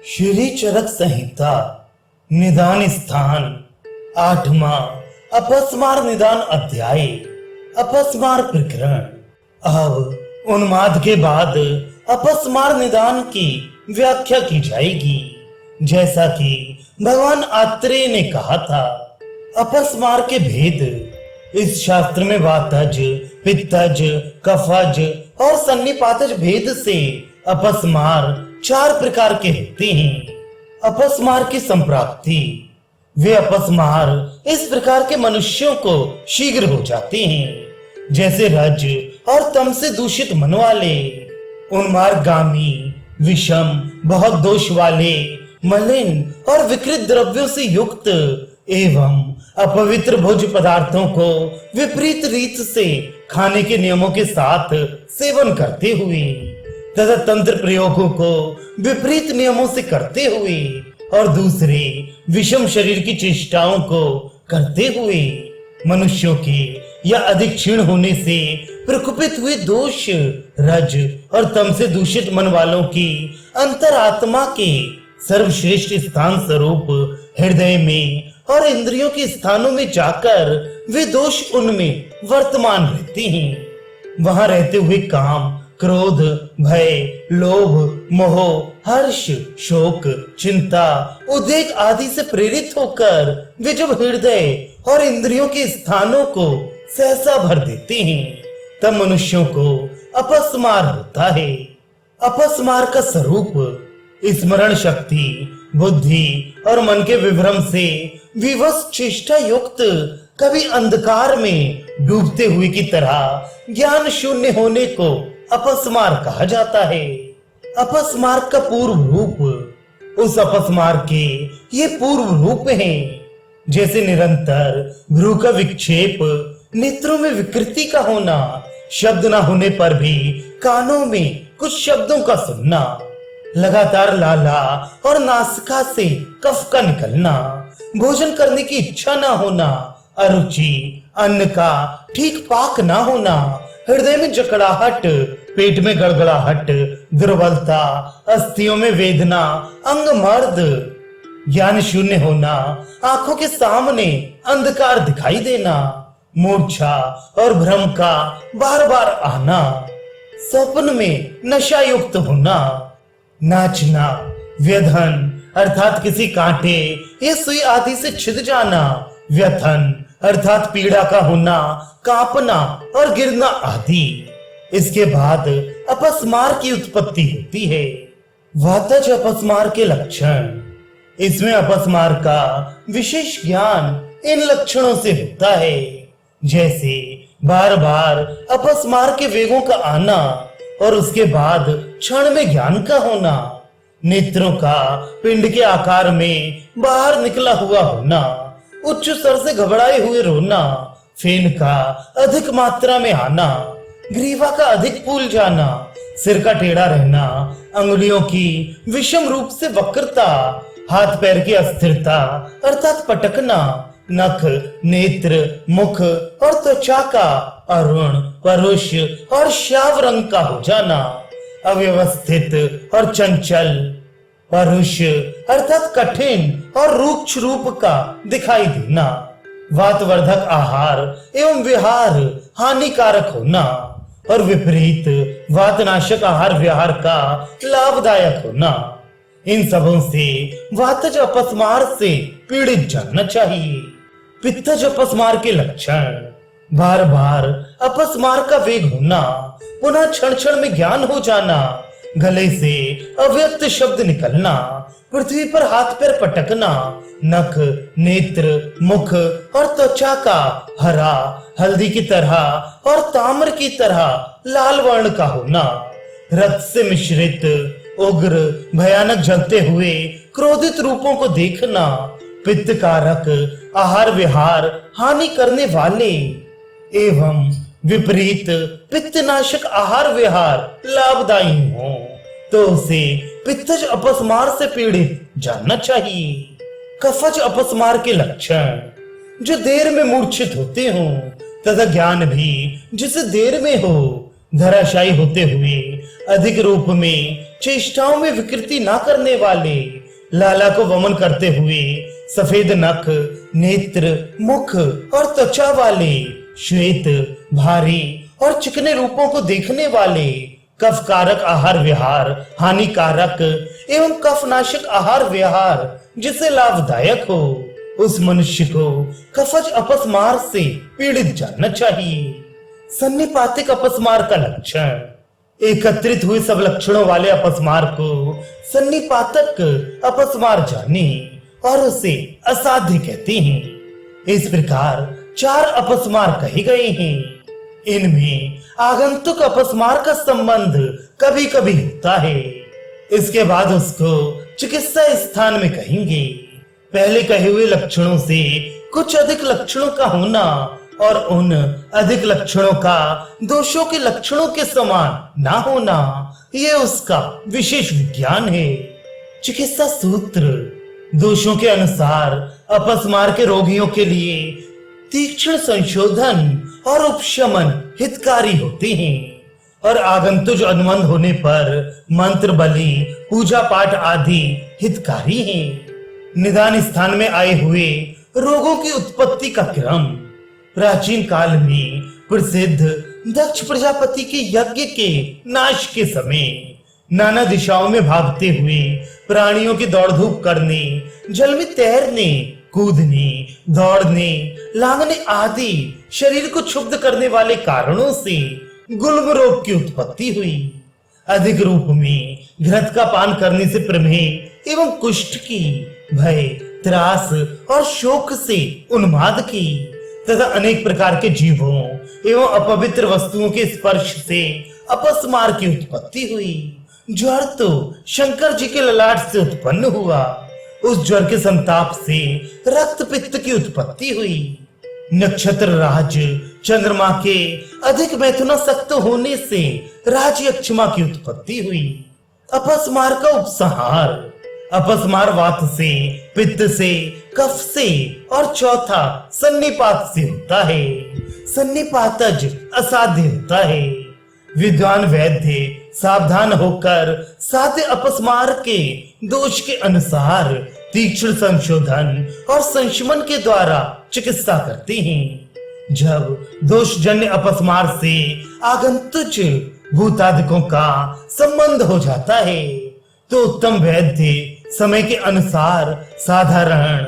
श्री चरक संहिता निदान स्थान 8वां अपस्मार निदान अध्याय अपस्मार प्रकरण। अब उन्माद के बाद अपस्मार निदान की व्याख्या की जाएगी। जैसा कि भगवान आत्रेय ने कहा था, अपस्मार के भेद इस शास्त्र में वातज, पित्तज, कफज और सन्निपातज भेद से अपस्मार 4 प्रकार के होते हैं। अपस्मार की संप्राप्ति, वे अपस्मार इस प्रकार के मनुष्यों को शीघ्र हो जाते हैं जैसे रज और तम से दूषित मन वाले, उन्मार्गामी, विषम, बहुत दोष वाले, मलिन और विकृत द्रव्यों से युक्त एवं अपवित्र भोज्य पदार्थों को विपरीत रीत से खाने के नियमों के साथ सेवन करते हुए तथा तंत्र प्रयोगों को विपरीत नियमों से करते हुए और दूसरे विषम शरीर की चेष्टाओं को करते हुए मनुष्यों के या अधिक क्षीण होने से प्रकुपित हुए दोष, रज और तम से दूषित मन वालों की अंतरात्मा के सर्वश्रेष्ठ स्थान स्वरूप हृदय में और इंद्रियों के स्थानों में जाकर वे दोष उनमें वर्तमान रहते हैं। वहां रहते हुए काम, क्रोध, भय, लोभ, मोह, हर्ष, शोक, चिंता, उद्वेग आदि से प्रेरित होकर वे जब हृदय और इंद्रियों के स्थानों को सहसा भर देते हैं तब मनुष्यों को अपस्मार होता है। अपस्मार का स्वरूप स्मरण शक्ति, बुद्धि और मन के विभ्रम से विवश चेष्टा युक्त, कभी अंधकार में डूबते हुए की तरह ज्ञान शून्य होने को अपस्मार कहा जाता है। अपस्मार का पूर्व रूप, उस अपस्मार के ये पूर्व रूप हैं जैसे निरंतर भ्रू का विक्षेप, नेत्रों में विकृति का होना, शब्द ना होने पर भी कानों में कुछ शब्दों का सुनना, लगातार लाला और नासिका से कफ का निकलना, भोजन करने की इच्छा ना होना, अरुचि, अन्न का ठीक पाक ना होना, हृदय में जकड़ाहट, पेट में गड़गड़ाहट, दुर्बलता, अस्थियों में वेदना, अंग मर्द, ज्ञान शून्य होना, आंखों के सामने अंधकार दिखाई देना, मूर्छा और भ्रम का बार बार आना, स्वप्न में नशा युक्त होना, नाचना, व्यधन अर्थात किसी कांटे या सुई आदि से छिद जाना, व्यथन अर्थात पीड़ा का होना, कांपना और गिरना आदि। इसके बाद अपस्मार की उत्पत्ति होती है। वातज अपस्मार के लक्षण, इसमें अपस्मार का विशेष ज्ञान इन लक्षणों से होता है जैसे बार बार अपस्मार के वेगों का आना और उसके बाद क्षण में ज्ञान का होना, नेत्रों का पिंड के आकार में बाहर निकला हुआ होना, उच्च स्वर से घबराए हुए रोना, फेन का अधिक मात्रा में आना, ग्रीवा का अधिक फूल जाना, सिर का टेढ़ा रहना, अंगुलियों की विषम रूप से वक्रता, हाथ पैर की अस्थिरता अर्थात पटकना, नख, नेत्र, मुख और त्वचा का अरुण, परुष और श्याव रंग का हो जाना, अव्यवस्थित और चंचल, परुष अर्थात कठिन और रूक्ष रूप का दिखाई देना, वातवर्धक आहार एवं विहार हानिकारक होना और विपरीत वातनाशक आहार विहार का लाभदायक होना। इन सबों से वातज अपस्मार से पीड़ित जानना चाहिए। पित्तज अपस्मार के लक्षण, बार बार अपस्मार का वेग होना, पुनः क्षण क्षण में ज्ञान हो जाना, गले से अव्यक्त शब्द निकलना, पृथ्वी पर हाथ पैर पटकना, नख, नेत्र, मुख और त्वचा का हरा, हल्दी की तरह और ताम्र की तरह लाल वर्ण का होना, रक्त से मिश्रित, उग्र, भयानक जलते हुए क्रोधित रूपों को देखना, पित्त कारक आहार विहार हानि करने वाले एवं विपरीत पित्तनाशक आहार विहार लाभदायी हो तो उसे पित्तज अपस्मार से पीड़ित जानना चाहिए। कफज अपस्मार के लक्षण, जो देर में मूर्छित होते हो तथा ज्ञान भी जिसे देर में हो, धराशायी होते हुए अधिक रूप में चेष्टाओं में विकृति ना करने वाले, लाला को वमन करते हुए सफेद नख, नेत्र, मुख और त्वचा वाले, श्वेत, भारी और चिकने रूपों को देखने वाले, कफकारक आहार विहार हानिकारक एवं कफनाशक आहार विहार जिसे लाभदायक हो, उस मनुष्य को कफज अपस्मार से पीड़ित जानना चाहिए। सन्निपातिक अपस्मार का लक्षण, एकत्रित हुए सब लक्षणों वाले अपस्मार को सन्निपातक अपस्मार जाने और उसे असाध्य कहते हैं। इस प्रकार 4 अपस्मार कहे गए हैं। इनमें आगंतुक अपस्मार का संबंध कभी कभी होता है। इसके बाद उसको चिकित्सा स्थान में कहेंगे। पहले कहे हुए लक्षणों से कुछ अधिक लक्षणों का होना और उन अधिक लक्षणों का दोषों के लक्षणों के समान ना होना, ये उसका विशेष विज्ञान है। चिकित्सा सूत्र दोषों के अनुसार अपस्मार के रोगियों के लिए तीक्ष्ण संशोधन और उपशमन हितकारी होते हैं और आगंतुक अनुबंध होने पर मंत्र, बलि, पूजा पाठ आदि हितकारी हैं। निदान स्थान में आए हुए रोगों की उत्पत्ति का क्रम, प्राचीन काल में प्रसिद्ध दक्ष प्रजापति के यज्ञ के नाश के समय नाना दिशाओं में भागते हुए प्राणियों की दौड़ धूप करने, जल में तैरने, कूदने, दौड़ने, लांघने आदि शरीर को क्षुब्ध करने वाले कारणों से गुल्म रोग की उत्पत्ति हुई। अधिक रूप में घृत का पान करने से प्रमेह एवं कुष्ठ की, भय, त्रास और शोक से उन्माद की तथा अनेक प्रकार के जीवों एवं अपवित्र वस्तुओं के स्पर्श से अपस्मार की उत्पत्ति हुई। ज्वर तो शंकर जी के ललाट से उत्पन्न हुआ। उस ज्वर के संताप से रक्त पित्त की उत्पत्ति हुई। नक्षत्र राज चंद्रमा के अधिक मैथुनासक्त होने से राजयक्षमा की उत्पत्ति हुई। अपस्मार का उपसंहार, अपस्मार वात से, पित्त से, कफ से और चौथा सन्निपात से होता है। सन्निपातज असाध्य होता है। विद्वान वैद्य सावधान होकर साध्य अपस्मार के दोष के अनुसार तीक्ष्ण संशोधन और संशमन के द्वारा चिकित्सा करते हैं। जब दोषजन्य अपस्मार से आगंतुक भूतादिकों का संबंध हो जाता है तो उत्तम वैद्य समय के अनुसार साधारण,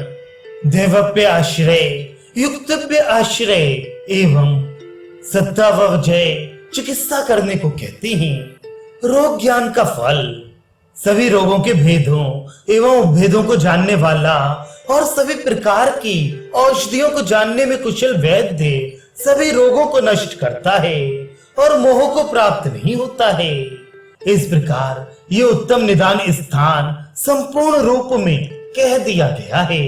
देवप्य आश्रय, युक्तव्य आश्रय एवं सत्तावजय चिकित्सा करने को कहते हैं। रोग ज्ञान का फल, सभी रोगों के भेदों एवं उपभेदों को जानने वाला और सभी प्रकार की औषधियों को जानने में कुशल वैद्य सभी रोगों को नष्ट करता है और मोह को प्राप्त नहीं होता है। इस प्रकार ये उत्तम निदान स्थान संपूर्ण रूप में कह दिया गया है।